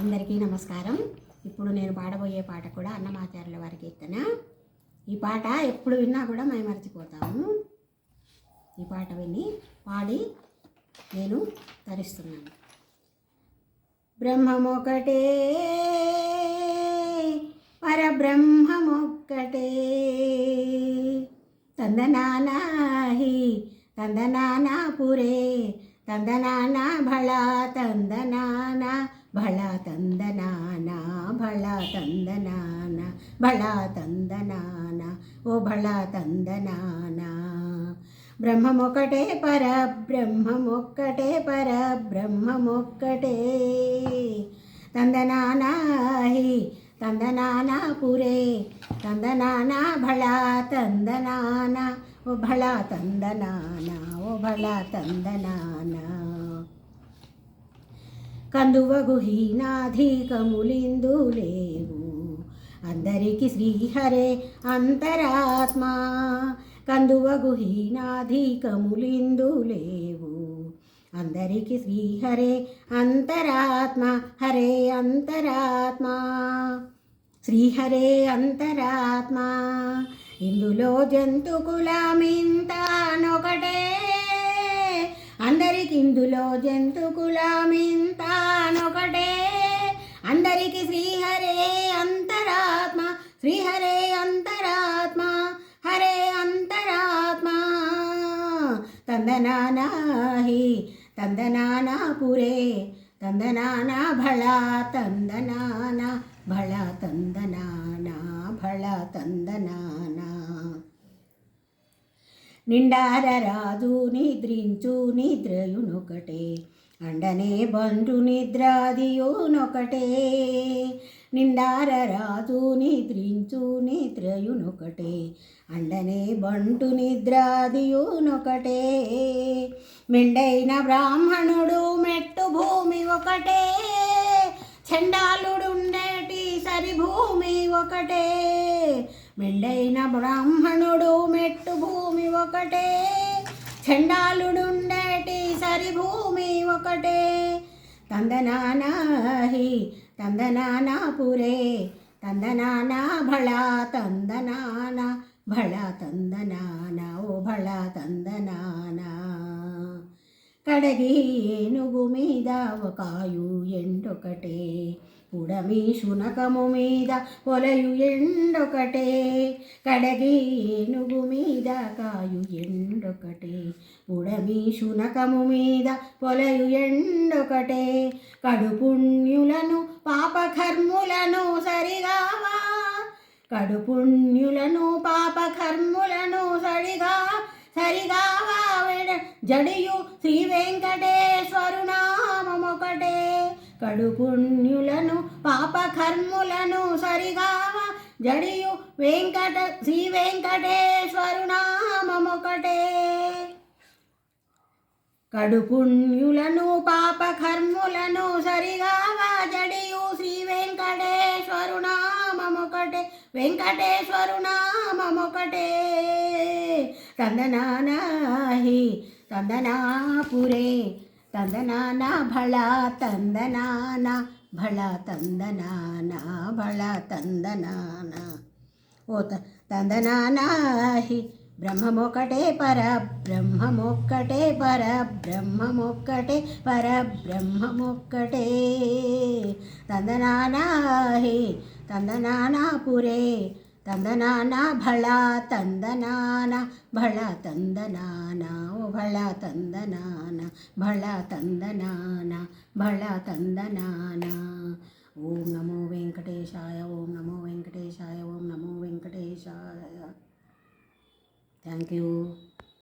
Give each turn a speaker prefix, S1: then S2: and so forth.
S1: అందరికీ నమస్కారం. ఇప్పుడు నేను పాడబోయే పాట కూడా అన్నమాచార్యుల వారి కీర్తన. ఈ పాట ఎప్పుడు విన్నా కూడా మేము మర్చిపోతాము. ఈ పాట విని పాడి నేను తరిస్తున్నాను. బ్రహ్మమొకటే పరబ్రహ్మమొక్కటే తందనానాహి తందనానా పురే తందనానా భళా తందనానా భళా తందనానా భళా తందనానా భళా తందనానా ఓ భళా తందనానా. బ్రహ్మమొక్కటే పరబ్రహ్మమొక్కటే పరబ్రహ్మమొక్కటే తందనానాహి తందనానా పురే తందనానా భళా తందనానా ఓ భళా తందనానా ఓ భళా తందనానా. కందువగు హీనాధికములిందు లేవు అందరికి శ్రీహరే అంతరాత్మ. కందువగు హీనాధికములిందు లేవు అందరికి శ్రీహరే అంతరాత్మ. హరే అంతరాత్మ శ్రీహరే అంతరాత్మ. ఇందులో జంతు కులమింతానొకటే అందరికి ఇందులో జంతు కులమింతానొకటే అందరికి శ్రీహరే అంతరాత్మ శ్రీహరే అంతరాత్మ హరే అంతరాత్మ. తందనానాహి తందనానా పురే తందనానా భళా తందనానా భళా తందనానా భళా తందనానా. నిండార రాజు నిద్రించు నిద్రయునొకటే అండనే బంటు నిద్రాదియునొకటే. నిండార రాజు నిద్రించు నిద్రయునొకటే అండనే బంటు నిద్రాదియునొకటే. మెండైన బ్రాహ్మణుడు మెట్టు భూమి ఒకటే చండాలుడుండేటి సరి భూమి ఒకటే. మెండైన బ్రాహ్మణుడు మెట్టు భూమి ఒకటే చండాలుడుండేటి సరి భూమి ఒకటే. తందనానాహి తందనానా పురే తందనానా భళా తందనానా భళా తందనానా ఓ భళా తందనానా. కడగి ఏనుగు మీద ఒకాయు ఎండొకటే పుడమి శునకము మీద పొలయు ఎండొకటే. కడగి ఏనుగు మీద కాయు ఎండొకటే పుడమి శునకము మీద పొలయు ఎండొకటే. కడుపుణ్యులను పాపకర్ములను సరిగావా కడుపుణ్యులను పాపకర్ములను సరిగావా జడియు శ్రీ వెంకటేశ్వరు నామమొకటే. కడుపుణ్యులను పాపకర్ములను సరిగావా జడియు శ్రీ వెంకటేశ్వరు నామమొకటే. కడుపుణ్యులను పాపకర్ములను సరిగావా జడియు శ్రీ వెంకటేశ్వరు నామమొకటే వెంకటేశ్వరు నామమొకటే. తందనానాహి తందనా పురే తందనానా భళా తందనానా భళా తందనానా భళా తందనానా ఓ తందనానాహి. బ్రహ్మమొక్కటే పరబ్రహ్మమొక్కటే పరబ్రహ్మమొక్కటే పరబ్రహ్మమొక్కటే తందనానాహి తందనానా పురే తందనానా భళా తందనానా భళా తందనానా ఓ భళా తందనానా భళా తందనానా భళా తందనానా. ఓం నమో వెంకటేశాయ ఓం నమో వెంకటేశాయ ఓం నమో వెంకటేశాయ. Thank you.